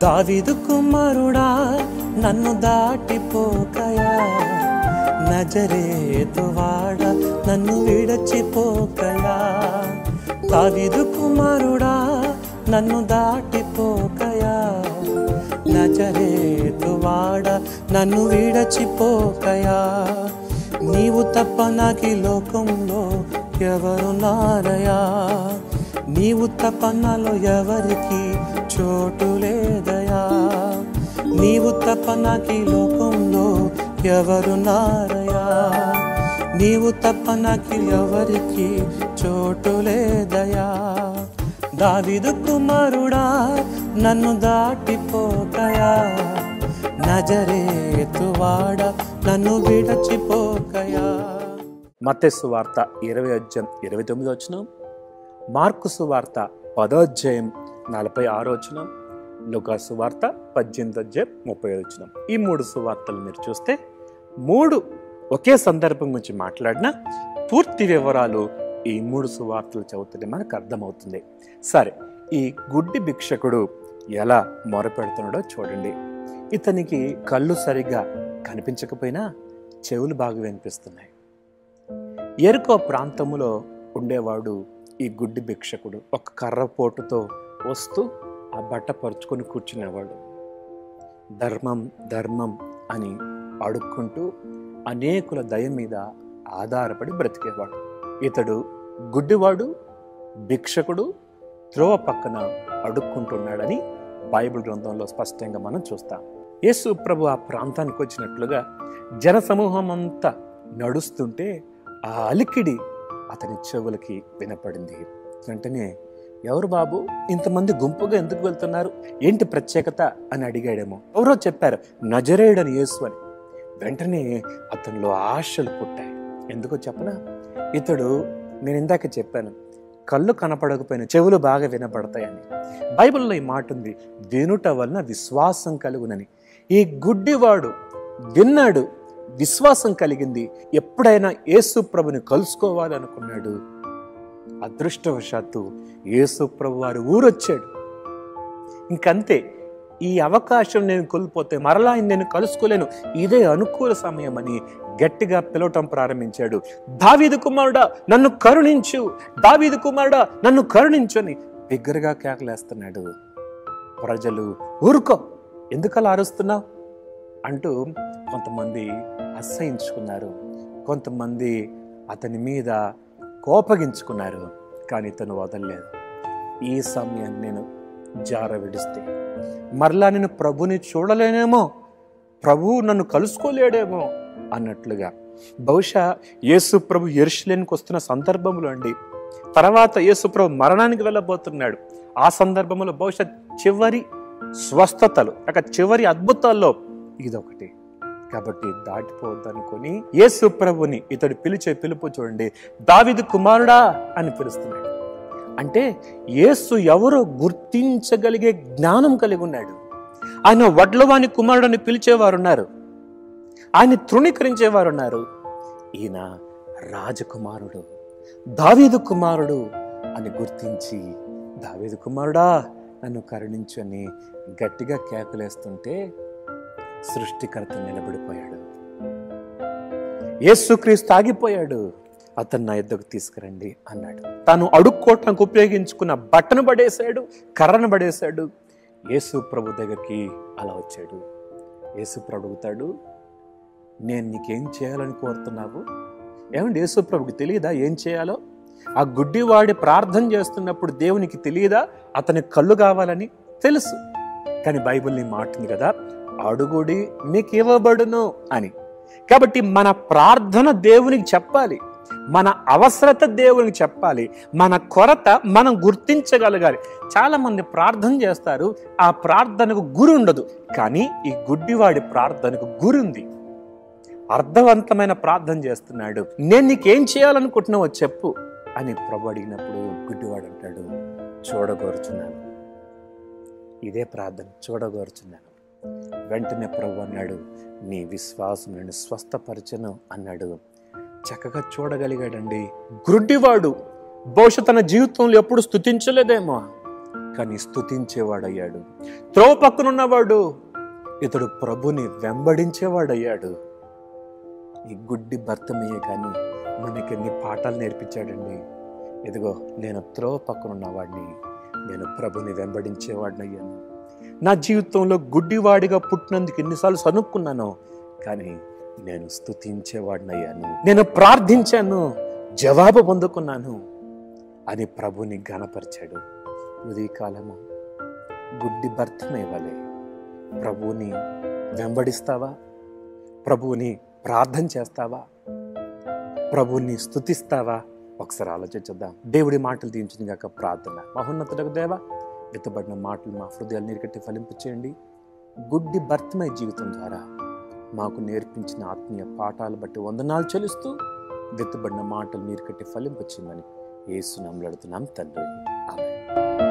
దావీదు కుమారుడా నన్ను దాటిపోకయా, నజరేతు వాడ నన్ను విడచిపోకయా. దావీదు కుమారుడా నన్ను దాటిపోకయా, నజరేతు వాడ నన్ను విడచిపోకయా. నీవు తప్ప నాకీ లోకంలో ఎవరున్నారయా, నీవు తప్ప నాలో ఎవరికి చోటు లేదయా. నీవు తప్ప నాకీ లోకంలో ఎవరున్నారయా, నీవు తప్ప నాకీ ఎవరికి చోటు లేదయా. దావీదు కుమారుడా నన్ను దాటిపోకయా, నజరేతు వాడ నన్ను విడచిపోకయా. మత్తయి సువార్త 20:29, మార్కు సువార్త 10:46, లూకా సువార్త 18:35. ఈ 3 సువార్తలు మీరు చూస్తే 3 ఒకే సందర్భం గురించి మాట్లాడిన పూర్తి వివరాలు ఈ 3 సువార్తలు చదువుతుంటే మనకు అర్థమవుతుంది. సరే, ఈ గుడ్డి భిక్షకుడు ఎలా మొరపెడుతున్నాడో చూడండి. ఇతనికి కళ్ళు సరిగ్గా కనిపించకపోయినా చెవులు బాగా వినిపిస్తున్నాయి. ఎరుకో ప్రాంతంలో ఉండేవాడు ఈ గుడ్డి భిక్షకుడు. ఒక కర్రపోటుతో వస్తూ ఆ బట్ట పరుచుకొని కూర్చునేవాడు. ధర్మం ధర్మం అని అడుక్కుంటూ అనేకుల దయ మీద ఆధారపడి బ్రతికేవాడు. ఇతడు గుడ్డివాడు, భిక్షకుడు, త్రోవ పక్కన అడుక్కుంటున్నాడని బైబిల్ గ్రంథంలో స్పష్టంగా మనం చూస్తాం. యేసు ప్రభు ఆ ప్రాంతానికి వచ్చినట్లుగా జనసమూహం అంతా నడుస్తుంటే ఆ అలికిడి అతని చెవులకి వినపడింది. వెంటనే, ఎవరు బాబు, ఇంతమంది గుంపుగా ఎందుకు వెళ్తున్నారు, ఏంటి ప్రత్యేకత అని అడిగాడేమో. ఎవరో చెప్పారు, నజరేయుడని యేసు అని. వెంటనే అతనిలో ఆశలు పుట్టాయి. ఎందుకో చెప్పనా, ఇతడు, నేను ఇందాక చెప్పాను, కళ్ళు కనపడకపోయిన చెవులు బాగా వినపడతాయని. బైబిల్లో ఈ మాట ఉంది, వినుట వలన విశ్వాసం కలుగునని. ఈ గుడ్డివాడు విన్నాడు, విశ్వాసం కలిగింది. ఎప్పుడైనా యేసు ప్రభుని కలుసుకోవాలనుకున్నాడు. అదృష్టవశాత్తు యేసు ప్రభు వారు ఊరొచ్చాడు. ఇంకంతే, ఈ అవకాశం నేను కోల్పోతే మరలా నేను కలుసుకోలేను, ఇదే అనుకూల సమయం అని గట్టిగా పిలవటం ప్రారంభించాడు. దావీదు కుమారుడా నన్ను కరుణించు, దావీదు కుమారుడా నన్ను కరుణించు అని బిగ్గరగా కేకలేస్తున్నాడు. ప్రజలు, ఊరుకో, ఎందుకలా అరుస్తున్నావు అంటూ కొంతమంది అసహించుకున్నారు, కొంతమంది అతని మీద కోపగించుకున్నారు. కానీ తను వదలలేదు. ఈ సమయం నేను జార విడిస్తే మరలా నేను ప్రభుని చూడలేనేమో, ప్రభువు నన్ను కలుసుకోలేడేమో అన్నట్లుగా. బహుశా యేసు ప్రభు యెరూషలేముకి వస్తున్న సందర్భంలో అండి, తర్వాత యేసు ప్రభు మరణానికి వెళ్ళబోతున్నాడు. ఆ సందర్భంలో బహుశా చివరి స్వస్థతలు, చివరి అద్భుతాల్లో ఇదొకటి. కాబట్టి దాటిపోవద్దనుకొని యేసు ప్రభుని ఇతడు పిలిచే పిలుపు చూడండి, దావీదు కుమారుడా అని పిలుస్తున్నాడు. అంటే యేసు ఎవరో గుర్తించగలిగే జ్ఞానం కలిగి ఉన్నాడు. ఆయన వడ్లవాని కుమారుడని పిలిచేవారున్నారు, ఆయన తృణీకరించేవారున్నారు. ఈయన రాజకుమారుడు, దావీదు కుమారుడు అని గుర్తించి, దావీదు కుమారుడా నన్ను కరుణించు అని గట్టిగా కేకలేస్తుంటే సృష్టికర్త నిలబడిపోయాడు. యేసుక్రీస్తు ఆగిపోయాడు. అతను నా యొద్దకు తీసుకురండి అన్నాడు. తాను అడుక్కోవటానికి ఉపయోగించుకున్న బట్టను పడేశాడు, కర్రను పడేశాడు. యేసు ప్రభు దగ్గరికి అలా వచ్చాడు. యేసు ప్రభు అడుగుతాడు, నేను నీకేం చేయాలని కోరుతున్నావు? ఏమండి, యేసు ప్రభుకి తెలియదా ఏం చేయాలో? ఆ గుడ్డివాడి ప్రార్థన చేస్తున్నప్పుడు దేవునికి తెలియదా అతని కళ్ళు కావాలని? తెలుసు. కానీ బైబిల్ నీ మాట ఉంది కదా, అడుగుడి మీకు ఇవ్వబడును అని. కాబట్టి మన ప్రార్థన దేవునికి చెప్పాలి, మన అవసరత దేవునికి చెప్పాలి, మన కొరత మనం గుర్తించగలగాలి. చాలా మంది ప్రార్థన చేస్తారు, ఆ ప్రార్థనకు గురి ఉండదు. కానీ ఈ గుడ్డివాడి ప్రార్థనకు గురి ఉంది. అర్థవంతమైన ప్రార్థన చేస్తున్నాడు. నేను నీకేం చేయాలనుకుంటున్నావో చెప్పు అని ప్రభు అడిగినప్పుడు గుడ్డివాడు అంటాడు, చూడగోరుచున్నాను. ఇదే ప్రార్థన, చూడగోరుచున్నాను. వెంటనే ప్రభు అన్నాడు, నీ విశ్వాసం నేను స్వస్థపరచను అన్నాడు. చక్కగా చూడగలిగాడండి. గుడ్డివాడు బహుశా తన జీవితంలో ఎప్పుడు స్తుతించలేదేమో, కానీ స్తుతించేవాడయ్యాడు. త్రోవ పక్కనున్నవాడు ఇతడు ప్రభుని వెంబడించేవాడయ్యాడు. ఈ గుడ్డి భర్తమయ్యే కానీ మనకెన్ని పాఠాలు నేర్పించాడండి. ఇదిగో నేను త్రోవ పక్కనున్నవాడిని, నేను ప్రభుని వెంబడించేవాడినయ్యాను. నా జీవితంలో గుడ్డివాడిగా పుట్టినందుకు ఎన్నిసార్లు సనుక్కున్నాను, కానీ నేను స్తుతించేవాడినయ్యాను. నేను ప్రార్థించాను, జవాబు పొందుకున్నాను అని ప్రభుని ఘనపరిచాడు. ఉదయకాలము గుడ్డి భర్తమేవలే ప్రభువుని వెంబడిస్తావా? ప్రభువుని ప్రార్థన చేస్తావా? ప్రభువుని స్తుతిస్తావా? ఒకసారి ఆలోచించుద్దాం. దేవుడి మాటలు దీవించిన గాక ప్రార్థన. మహోన్నతుడకు దేవా, విత్తబడిన మాటలు మా హృదయాలు నీరుకట్టి ఫలింపు చేయండి. గుడ్డి భర్తమై జీవితం ద్వారా మాకు నేర్పించిన ఆత్మీయ పాఠాలు బట్టి వందనాలు చెల్లిస్తూ విత్తబడిన మాటలు నీరుకట్టి ఫలింపు చేయమని యేసు నామములో అడుగుతున్నాం తండ్రి. ఆమేన్.